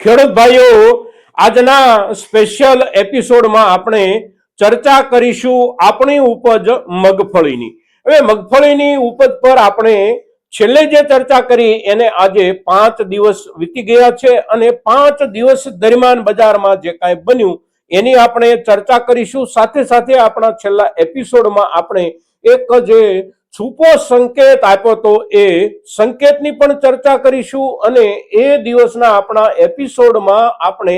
ખેડૂત ભાઈઓ, આજના સ્પેશિયલ એપિસોડમાં આપણે ચર્ચા કરીશું આપણી ઉપજ મગફળીની. હવે મગફળીની ઉપજ પર આપણે છેલ્લે જે ચર્ચા કરી એને આજે 5 દિવસ વીતી ગયા છે અને 5 દિવસ દરમિયાન બજારમાં જે કાંઈ બન્યું એની આપણે ચર્ચા કરીશું. સાથે સાથે આપણા છેલ્લા એપિસોડમાં આપણે એક જે છુપો સંકેત આપ્યો તો એ સંકેતની પણ ચર્ચા કરીશું અને એ દિવસના આપણા એપિસોડમાં આપણે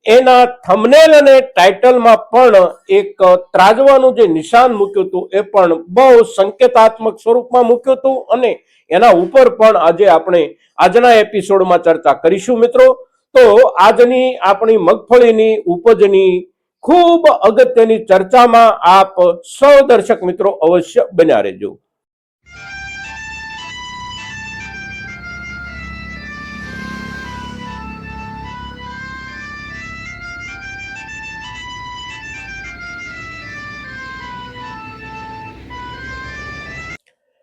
એના થંબનેલ અને ટાઇટલમાં પણ એક ત્રાજવાનું જે નિશાન મૂક્યું હતું એ પણ બહુ સંકેતાત્મક સ્વરૂપમાં મૂક્યું હતું અને એના ઉપર પણ આજે આપણે આજના એપિસોડમાં ચર્ચા કરીશું. મિત્રો, તો આજની આપણી મગફળીની ઉપજની ખૂબ અગત્યની ચર્ચામાં આપ સૌ દર્શક મિત્રો અવશ્ય બન્યા રહેજો.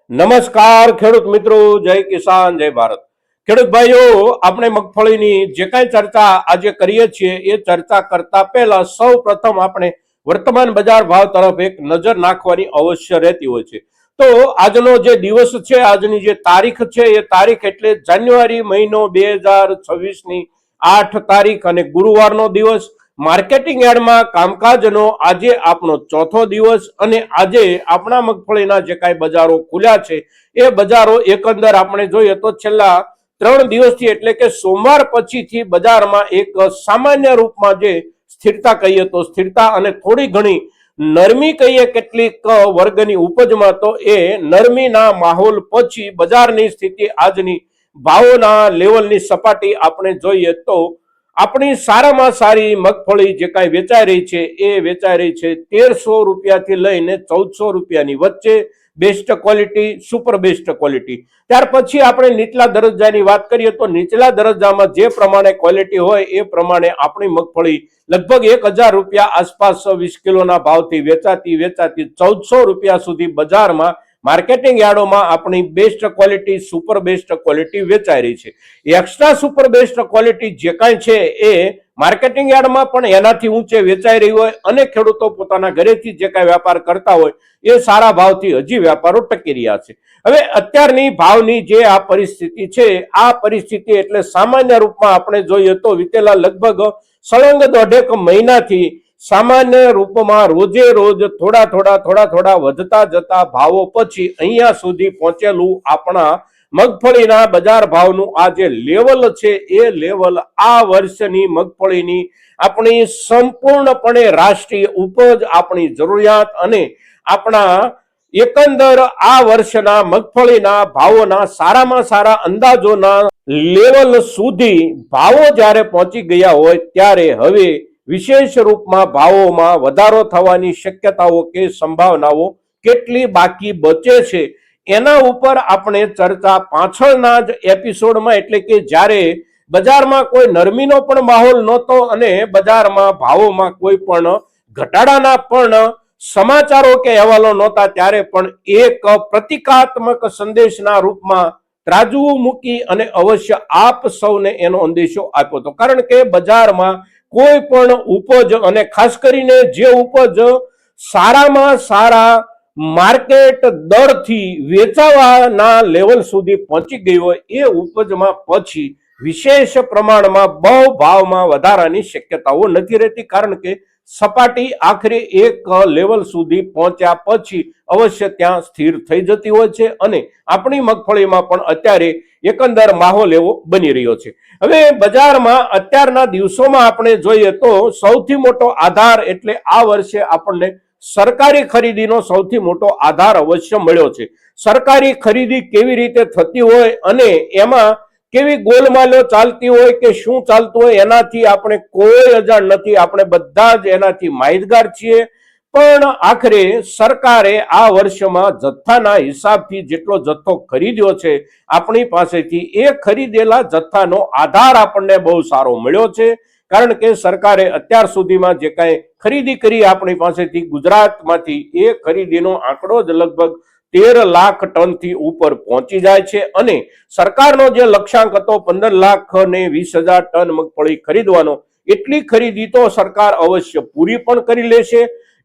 નમસ્કાર ખેડૂત મિત્રો, જય કિસાન, જય ભારત. ખેડૂત ભાઈઓ, આપણે મગફળીની જે કાંઈ ચર્ચા આજે કરીએ છીએ એ ચર્ચા કરતા પહેલા સૌ પ્રથમ આપણે વર્તમાન બજાર ભાવ તરફ એક નજર નાખવાની અવશ્ય રહેતી હોય છે. તો આજનો જે દિવસ છે, આજની જે તારીખ છે એ તારીખ એટલે જાન્યુઆરી મહિનો 2026ની 8 તારીખ અને ગુરુવારનો દિવસ. માર્કેટિંગ યાર્ડમાં કામકાજનો આજે આપણો ચોથો દિવસ અને આજે આપણા મગફળીના જે કાંઈ બજારો ખુલ્યા છે એ બજારો એકંદર આપણે જોઈએ તો છેલ્લા 3 દિવસથી એટલે કે સોમવાર પછીથી બજારમાં એક સામાન્ય રૂપમાં જે સ્થિરતા કહીએ તો સ્થિરતા અને થોડી ઘણી નરમી કહીએ કેટલીક વર્ગની ઉપજમાં, તો એ નરમીના માહોલ પછી બજારની સ્થિતિ આજની ભાવોના લેવલની સપાટી આપણે જોઈએ તો આપણી સારામાં સારી મગફળી જે કાંઈ વેચાઈ રહી છે એ વેચાઈ રહી છે 1300 રૂપિયાથી લઈને 1400 રૂપિયાની વચ્ચે. Best quality, super best quality. ત્યાર પછી આપણે નીચલા દરજ્જાની વાત કરીએ તો નીચલા દરજ્જામાં જે પ્રમાણે ક્વોલિટી હોય એ પ્રમાણે આપણી મગફળી લગભગ 1000 રૂપિયા આસપાસ 20 કિલોના ભાવથી વેચાતી 1400 રૂપિયા સુધી બજારમાં માર્કેટિંગ યાર્ડોમાં આપણી best quality, super best quality વેચાઈ રહી છે. એક્સ્ટ્રા સુપર બેસ્ટ ક્વોલિટી જે કાંઈ છે એ માર્કેટિંગ યાર્ડમાં પણ એનાથી ઊંચે વેચાઈ રહી હોય અને ખેડૂતો પોતાના ઘરેથી જે કાંઈ વેપાર કરતા હોય એ સારા ભાવથી હજી વેપારો ટકી રહ્યા છે. હવે અત્યારની ભાવની જે આ પરિસ્થિતિ છે, આ પરિસ્થિતિ એટલે સામાન્ય રૂપમાં આપણે જોઈએ તો વિતેલા લગભગ સળંગ 1.5 મહિનાથી સામાન્ય રૂપમાં રોજે રોજ થોડા વધતા જતા ભાવો પછી અહીંયા સુધી પહોંચેલું આપણા મગફળીના બજાર ભાવનું આ જે લેવલ છે એ લેવલ આ વર્ષની મગફળીની આપણી સંપૂર્ણપણે રાષ્ટ્રીય ઉપજ, આપણી જરૂરિયાત અને આપણા એકંદર આ વર્ષના મગફળીના ભાવોના સારામાં સારા અંદાજોના લેવલ સુધી ભાવો જ્યારે પહોંચી ગયા હોય ત્યારે હવે વિશેષ રૂપમાં ભાવોમાં વધારો થવાની શક્યતાઓ કે સંભાવનાઓ કેટલી બાકી બચે છે એના ઉપર આપણે ચર્ચા પાછળના જ એપિસોડમાં, એટલે કે જ્યારે બજારમાં કોઈ નરમીનો પણ માહોલ નહોતો અને બજારમાં ભાવોમાં કોઈ પણ ઘટાડાના પણ સમાચારો કે અહેવાલો નહોતા, ત્યારે પણ એક પ્રતિકાત્મક સંદેશના રૂપમાં ત્રાજવું મૂકી અને અવશ્ય આપ સૌને એનો અંદેશો આપ્યો હતો. કારણ કે બજારમાં કોઈ પણ ઉપજ અને ખાસ કરીને જે ઉપજ સારામાં સારા માર્કેટ દરથી વેચાવાના લેવલ સુધી પહોંચી ગઈ હોય એ ઉપજમાં પછી વિશેષ પ્રમાણમાં બહુ ભાવમાં વધારાની શક્યતાઓ નથી રહેતી. કારણ કે સપાટી આખરે એક લેવલ સુધી પહોંચ્યા પછી અવશ્ય ત્યાં સ્થિર થઈ જતી હોય છે અને આપણી મગફળીમાં પણ અત્યારે એકંદર માહોલ એવો બની રહ્યો છે. હવે બજારમાં અત્યારના દિવસોમાં આપણે જોઈએ તો સૌથી મોટો આધાર એટલે આ વર્ષે આપણને સરકારી ખરીદીનો સૌથી મોટો આધાર અવશ્ય મળ્યો છે. સરકારી ખરીદી કેવી રીતે થતી હોય અને એમાં કેવી ગોલમાલો ચાલતી હોય કે શું ચાલતું હોય એનાથી આપણે કોઈ અજાણ નથી, આપણે બધા જ એનાથી માહિતગાર છીએ. પણ આખરે સરકારે આ વર્ષમાં જથ્થાના હિસાબથી જેટલો જથ્થો ખરીદ્યો છે આપણી પાસેથી, એ ખરીદેલા જથ્થાનો આધાર આપણને બહુ સારો મળ્યો છે. કારણ કે સરકારે અત્યાર સુધીમાં જે કાંઈ ખરીદી કરી આપણી પાસેથી ગુજરાતમાંથી એ ખરીદીનો આંકડો જ લગભગ 13 લાખ ટનથી ઉપર પહોંચી જાય છે અને સરકારનો જે લક્ષ્યાંક હતો 15,20,000 ટન મગફળી ખરીદવાનો, એટલી ખરીદી તો સરકાર અવશ્ય પૂરી પણ કરી લેશે.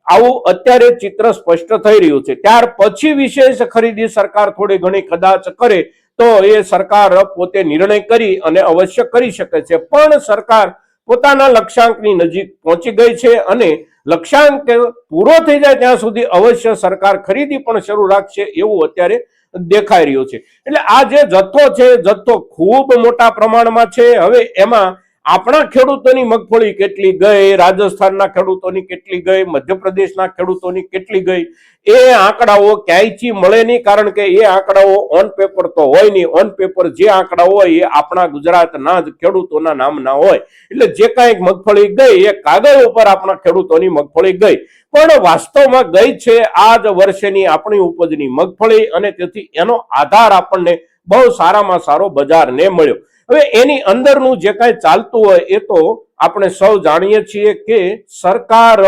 આવું અત્યારે ચિત્ર સ્પષ્ટ થઈ રહ્યું છે. ત્યાર પછી વિશેષ ખરીદી સરકાર થોડી ઘણી કદાચ કરે તો એ સરકાર પોતે નિર્ણય કરી અને અવશ્ય કરી શકે છે. પણ સરકાર પોતાના લક્ષ્યાંકની નજીક પહોંચી ગઈ છે અને લક્ષ્યાંક પૂરો થઈ જાય ત્યાં સુધી અવશ્ય સરકાર ખરીદી પણ શરૂ રાખશે એવું અત્યારે દેખાઈ રહ્યું છે. એટલે આ જે જથ્થો છે, જથ્થો ખૂબ મોટા પ્રમાણમાં છે. હવે એમાં આપણા ખેડૂતોની મગફળી કેટલી ગઈ, રાજસ્થાનના ખેડૂતોની કેટલી ગઈ, મધ્યપ્રદેશના ખેડૂતોની કેટલી ગઈ, એ આંકડાઓ ક્યાંયથી મળે નહીં. કારણ કે એ આંકડાઓ ઓન પેપર તો હોય નહીં. ઓન પેપર જે આંકડા હોય એ આપણા ગુજરાતના જ ખેડૂતોના નામના હોય. એટલે જે કાંઈક મગફળી ગઈ એ કાગળ ઉપર આપણા ખેડૂતોની મગફળી ગઈ, પણ વાસ્તવમાં ગઈ છે આ જ વર્ષની આપણી ઉપજની મગફળી અને તેથી એનો આધાર આપણને બહુ સારામાં સારો બજારને મળ્યો. હવે એની અંદરનું જે કાંઈ ચાલતું હોય એ તો આપણે સૌ જાણીએ છીએ કે સરકાર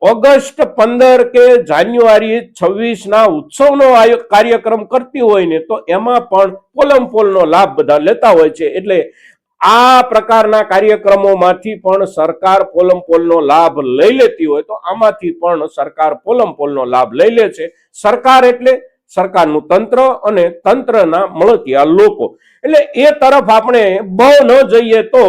ઓગસ્ટ 15 કે જાન્યુઆરી 26 ઉત્સવનો કાર્યક્રમ કરતી હોય ને તો એમાં પણ પોલમપોલનો લાભ બધા લેતા હોય છે. એટલે આ પ્રકારના કાર્યક્રમોમાંથી પણ સરકાર પોલમપોલનો લાભ લઈ લેતી હોય તો આમાંથી પણ સરકાર પોલમપોલનો લાભ લઈ લે છે. સરકાર એટલે સરકારનું તંત્ર અને તંત્રના મળતિયા લોકો. એટલે એ તરફ આપણે બહુ ન જઈએ તો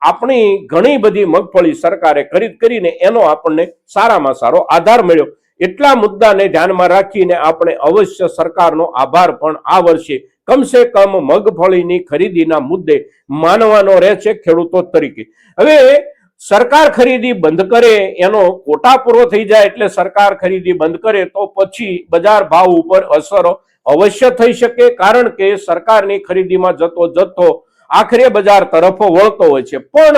આપણી ઘણી બધી મગફળી સરકારે ખરીદ કરીને એનો આપણને સારામાં સારો આધાર મળ્યો. એટલા મુદ્દાને ધ્યાનમાં રાખીને આપણે અવશ્ય સરકારનો આભાર પણ આ વર્ષે કમસે કમ મગફળીની ખરીદીના મુદ્દે માનવાનો રહે છે ખેડૂતો તરીકે. હવે સરકાર ખરીદી બંધ કરે, એનો કોટા પૂરો થઈ જાય એટલે સરકાર ખરીદી બંધ કરે તો પછી બજાર ભાવ ઉપર અસર અવશ્ય થઈ શકે. કારણ કે સરકારની ખરીદીમાં જતો જથ્થો આખરે બજાર તરફ વળતો હોય છે. પણ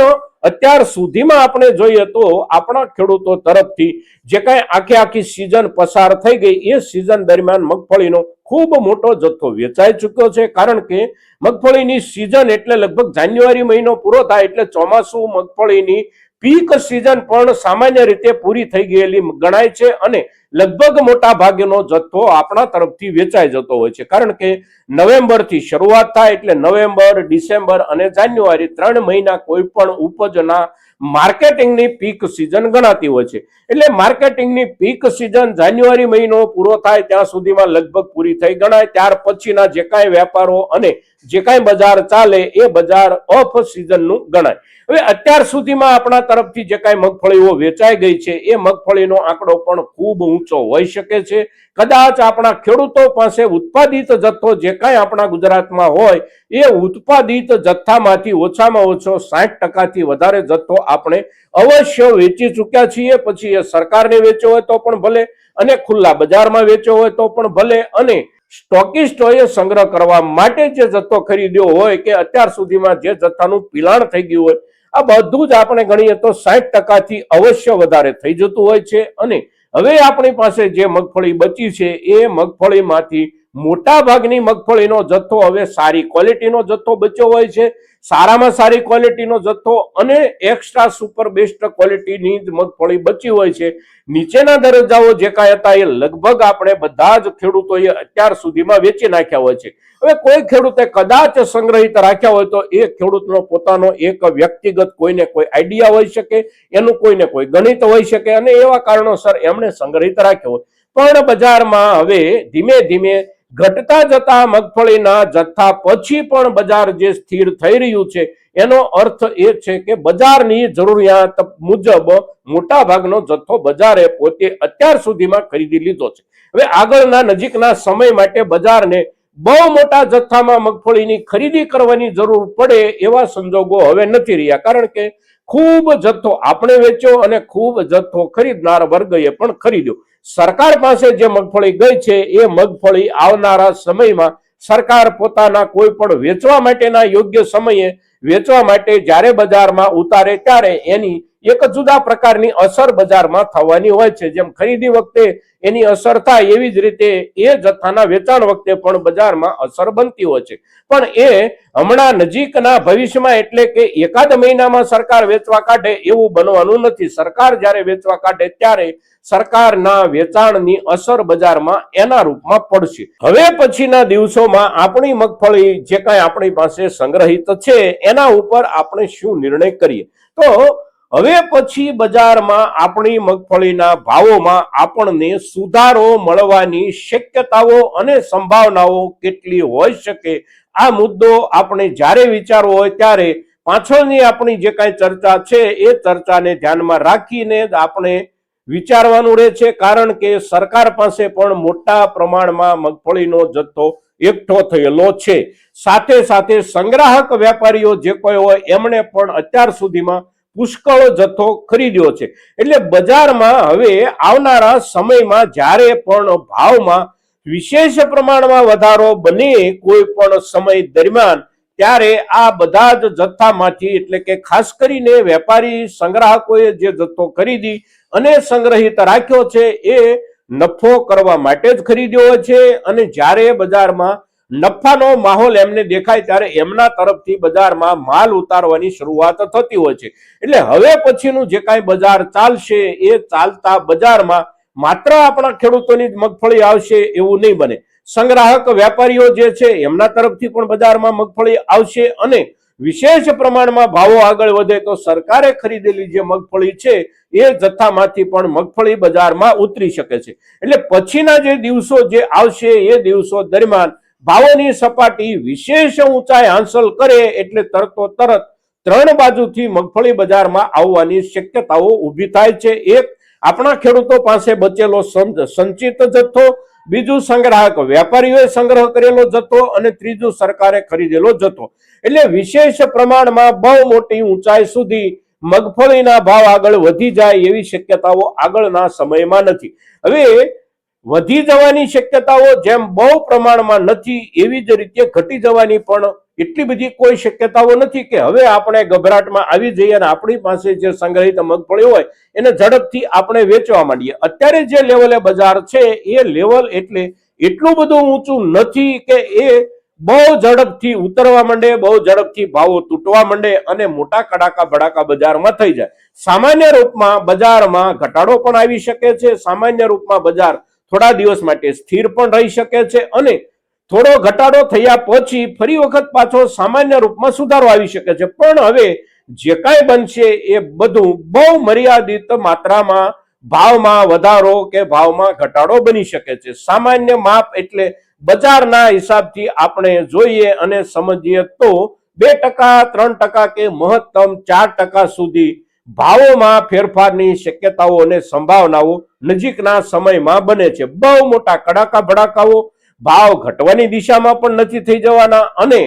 અત્યાર સુધીમાં આપણે જોઈએ તો આપણા ખેડૂતો તરફથી જે કાંઈ આખી સિઝન પસાર થઈ ગઈ એ સિઝન દરમિયાન મગફળીનો ખૂબ મોટો જથ્થો વેચાઈ ચૂક્યો છે. કારણ કે મગફળીની સિઝન એટલે લગભગ જાન્યુઆરી મહિનો પૂરો થાય એટલે ચોમાસું મગફળીની પીક સિઝન પણ સામાન્ય રીતે પૂરી થઈ ગયેલી ગણાય છે અને લગભગ મોટા ભાગનો જથ્થો આપણા તરફથી વેચાઈ જતો હોય છે. કારણ કે નવેમ્બરથી શરૂઆત થાય એટલે નવેમ્બર, ડિસેમ્બર અને જાન્યુઆરી 3 મહિના કોઈ પણ ઉપજના માર્કેટિંગની પીક સિઝન ગણાતી હોય છે. એટલે માર્કેટિંગની પીક સિઝન જાન્યુઆરી મહિનો પૂરો થાય ત્યાં સુધીમાં લગભગ પૂરી થઈ ગણાય. ત્યાર પછીના જે કાંઈ વેપારો અને જે કાંઈ બજાર ચાલે એ બજાર ઓફ સિઝનનું ગણાય. હવે અત્યાર સુધીમાં આપણા તરફથી જે કાંઈ મગફળીઓ વેચાઈ ગઈ છે એ મગફળીનો આંકડો પણ ખૂબ ઊંચો હોઈ શકે છે. કદાચ આપણા ખેડૂતો પાસે ઉત્પાદિત જથ્થો જે કાંઈ આપણા ગુજરાતમાં હોય એ ઉત્પાદિત જથ્થામાંથી ઓછામાં ઓછો 60% વધારે જથ્થો આપણે અવશ્ય વેચી ચૂક્યા છીએ. પછી એ સરકારને વેચ્યો હોય તો પણ ભલે અને ખુલ્લા બજારમાં વેચ્યો હોય તો પણ ભલે અને સ્ટોકિસ્ટોએ સંગ્રહ કરવા માટે જે જથ્થો ખરીદ્યો હોય કે અત્યાર સુધીમાં જે જથ્થાનું પિલાણ થઈ ગયું હોય આ બધું જ આપણે ગણીએ તો 60%થી અવશ્ય વધારે થઈ જતું હોય છે. અને હવે આપણી પાસે જે મગફળી બચી છે એ મગફળીમાંથી મોટા ભાગની મગફળીનો જથ્થો હવે સારી ક્વોલિટીનો જથ્થો બચ્યો હોય છે. સારામાં સારી ક્વોલિટીનો જથ્થો અને એક્સ્ટ્રા સુપર બેસ્ટ ક્વોલિટીની જ મગફળી બચી હોય છે. નીચેના દરજ્જાઓ જે કાંઈ હતા એ લગભગ આપણે બધા જ ખેડૂતોએ અત્યાર સુધીમાં વેચી નાખ્યા હોય છે. હવે કોઈ ખેડૂતે કદાચ સંગ્રહિત રાખ્યા હોય તો એ ખેડૂતનો પોતાનો એક વ્યક્તિગત કોઈને કોઈ આઈડિયા હોઈ શકે, એનું કોઈને કોઈ ગણિત હોઈ શકે અને એવા કારણોસર એમણે સંગ્રહિત રાખ્યો હોય. પણ બજારમાં હવે ધીમે ધીમે ઘટતા જતા મગફળીના જથ્થા પછી પણ બજાર જે સ્થિર થઈ રહ્યું છે એનો અર્થ એ છે કે બજારની જરૂરિયાત મુજબ મોટા ભાગનો જથ્થો બજારે પોતે અત્યાર સુધીમાં ખરીદી લીધો છે. હવે આગળના નજીકના સમય માટે બજારને બહુ મોટા જથ્થામાં મગફળીની ખરીદી કરવાની જરૂર પડે એવા સંજોગો હવે નથી રહ્યા. કારણ કે ખૂબ જથ્થો આપણે વેચ્યો અને ખૂબ જથ્થો ખરીદનાર વર્ગએ પણ ખરીદ્યો. સરકાર પાસે જે મગફળી ગઈ છે એ મગફળી આવનારા સમયમાં સરકાર પોતાના કોઈ પણ વેચવા માટેના યોગ્ય સમયે વેચવા માટે જ્યારે બજારમાં ઉતારે ત્યારે એની એક જુદા પ્રકારની અસર બજારમાં થવાની હોય છે. જેમ ખરીદી વખતે એની અસર થાય એવી જ રીતે એ જથ્થાના વેચાણ વખતે પણ બજારમાં અસર બનતી હોય છે. પણ એ હમણાં નજીકના ભવિષ્યમાં એટલે કે એકાદ મહિનામાં સરકાર વેચવા કાઢે એવું બનવાનું નથી. સરકાર જ્યારે વેચવા કાઢે ત્યારે સરકારના વેચાણની અસર બજારમાં એના રૂપમાં પડશે. હવે પછીના દિવસોમાં આપણી મગફળી જે કાંઈ આપણી પાસે સંગ્રહિત છે એના ઉપર આપણે શું નિર્ણય કરીએ. તો હવે પછી બજારમાં આપણી મગફળીના ભાવોમાં આપણને સુધારો મળવાની શક્યતાઓ અને સંભાવનાઓ કેટલી હોઈ શકે, આ મુદ્દો આપણે જ્યારે વિચારવો હોય ત્યારે પાછળની આપણી જે કાંઈ ચર્ચા છે એ ચર્ચાને ધ્યાનમાં રાખીને જ આપણે વિચારવાનું રહે છે. કારણ કે સરકાર પાસે પણ મોટા પ્રમાણમાં મગફળીનો જથ્થો એકઠો થયેલો છે. સાથે સાથે સંગ્રાહક વેપારીઓ જે કોઈ હોય એમણે પણ અત્યાર સુધીમાં પુષ્કળ જથ્થો ખરીદ્યો છે. એટલે બજારમાં હવે આવનારા સમયમાં જ્યારે પણ ભાવમાં વિશેષ પ્રમાણમાં વધારો બને કોઈ પણ સમય દરમિયાન, ત્યારે આ બધા જ જથ્થામાંથી એટલે કે ખાસ કરીને વેપારી સંગ્રાહકોએ જે જથ્થો ખરીદી અને સંગ્રહિત રાખ્યો છે એ નફો કરવા માટે જ ખરીદ્યો હોય છે. અને જ્યારે બજારમાં નફાનો માહોલ એમને દેખાય ત્યારે એમના તરફથી બજારમાં માલ ઉતારવાની શરૂઆત થતી હોય છે. એટલે હવે પછીનું જે કાંઈ બજાર ચાલશે એ ચાલતા બજારમાં માત્ર આપણા ખેડૂતોની જ મગફળી આવશે એવું નહીં બને. સંગ્રાહક વેપારીઓ જે છે એમના તરફથી પણ બજારમાં મગફળી આવશે અને વિશેષ પ્રમાણમાં ભાવો આગળ વધે તો સરકારે ખરીદેલી જે મગફળી છે એ જથ્થામાંથી પણ મગફળી બજારમાં ઉતરી શકે છે. એટલે પછીના જે દિવસો જે આવશે એ દિવસો દરમિયાન ભાવોની સપાટી વિશેષ ઊંચાઈ હાંસલ કરે એટલે તરતો તરત ત્રણ બાજુથી મગફળી બજારમાં આવવાની શક્યતાઓ ઊભી થાય છે. એક, આપણા ખેડૂતો પાસે બચેલો સંચિત જથ્થો, બીજું સંગ્રાહક વેપારીઓએ સંગ્રહ કરેલો જથ્થો અને ત્રીજું સરકારે ખરીદેલો જથ્થો. એટલે વિશેષ પ્રમાણમાં બહુ મોટી ઊંચાઈ સુધી મગફળીના ભાવ આગળ વધી જાય એવી શક્યતાઓ આગળના સમયમાં નથી. હવે વધી જવાની શક્યતાઓ જેમ બહુ પ્રમાણમાં નથી એવી જ રીતે ઘટી જવાની પણ એટલી બધી કોઈ શક્યતાઓ નથી કે હવે આપણે ગભરાટમાં આવી જઈએ અને આપણી પાસે જે સંગ્રહિત મગફળી હોય એને ઝડપથી આપણે વેચવા માંડીએ. અત્યારે જે લેવલે બજાર છે એ લેવલ એટલે એટલું બધું ઊંચું નથી કે એ બહુ ઝડપથી ઉતરવા માંડે, બહુ ઝડપથી ભાવો તૂટવા માંડે અને મોટા કડાકા ભડાકા બજારમાં થઈ જાય. સામાન્ય રૂપમાં બજારમાં ઘટાડો પણ આવી શકે છે. સામાન્ય રૂપમાં બજાર થોડા દિવસ માટે સ્થિર પણ રહી શકે છે અને થોડો ઘટાડો થયા પછી ફરી વખત પાછો સામાન્ય રૂપમાં સુધારો આવી શકે છે. પણ હવે જે કાંઈ બનશે એ બધું બહુ મર્યાદિત માત્રામાં ભાવમાં વધારો કે ભાવમાં ઘટાડો બની શકે છે. સામાન્ય માપ એટલે બજારના હિસાબથી આપણે જોઈએ અને સમજીએ તો 2%, 3% કે મહત્તમ 4% સુધી ભાવોમાં ફેરફારની શક્યતાઓ અને સંભાવનાઓ નજીકના સમયમાં બને છે. બહુ મોટા કડાકા ભડાકાઓ ભાવ ઘટવાની દિશામાં પણ નથી થઈ જવાના અને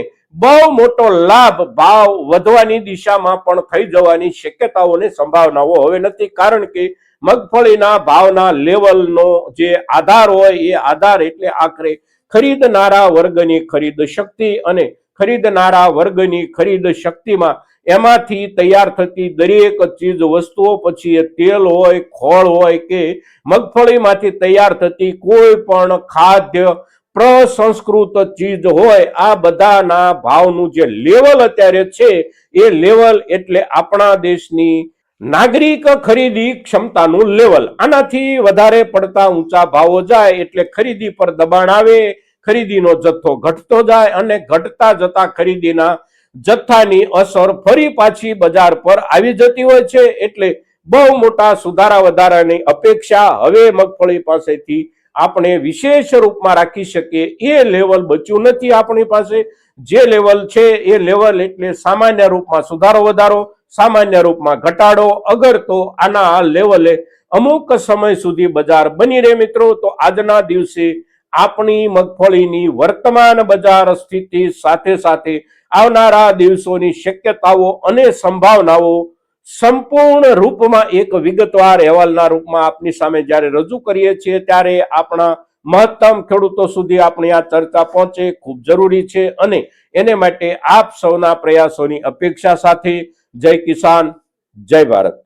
બહુ મોટો લાભ ભાવ વધવાની દિશામાં પણ થઈ જવાની શક્યતાઓ અને સંભાવનાઓ હવે નથી. કારણ કે મગફળીના ભાવના લેવલનો જે આધાર હોય એ આધાર એટલે આખરે ખરીદનારા વર્ગની ખરીદ શક્તિ અને ખરીદનારા વર્ગની ખરીદ શક્તિમાં એમાંથી તૈયાર થતી દરેક ચીજ વસ્તુઓ, પછી એ તેલ હોય, ખોળ હોય કે મગફળીમાંથી તૈયાર થતી કોઈ પણ ખાદ્ય પ્રસંસ્કૃત ચીજ હોય, આ બધાના ભાવનું જે લેવલ અત્યારે છે એ લેવલ એટલે આપણા દેશની નાગરિક ખરીદી ક્ષમતાનું લેવલ. આનાથી વધારે પડતા ઊંચા ભાવો જાય એટલે ખરીદી પર દબાણ આવે, ખરીદીનો જથ્થો ઘટતો જાય અને ઘટતા જતા ખરીદીના જથ્થાની અસર ફરી પાછી બજાર પર આવી જતી હોય છે. એટલે બહુ મોટા સુધારા વધારાની અપેક્ષા હવે મગફળી પાસેથી આપણે વિશેષ રૂપમાં રાખી શકીએ એ લેવલ બચ્યું નથી આપણી પાસે. જે લેવલ છે એ લેવલ એટલે સામાન્ય રૂપમાં સુધારો વધારો, સામાન્ય રૂપમાં ઘટાડો. અગર તો આના લેવલે અમુક સમય સુધી બજાર બની રહે મિત્રો, તો આજના દિવસે આપણી મગફળીની વર્તમાન બજાર સ્થિતિ સાથે સાથે આવનારા દિવસોની શક્યતાઓ અને સંભાવનાઓ સંપૂર્ણ રૂપમાં એક વિગતવાર અહેવાલના રૂપમાં આપની સામે જ્યારે રજૂ કરીએ છીએ ત્યારે આપણા મહત્તમ ખેડૂતો સુધી આપણી આ ચર્ચા પહોંચે ખૂબ જરૂરી છે અને એને માટે આપ સૌના પ્રયાસોની અપેક્ષા સાથે જય કિસાન, જય ભારત.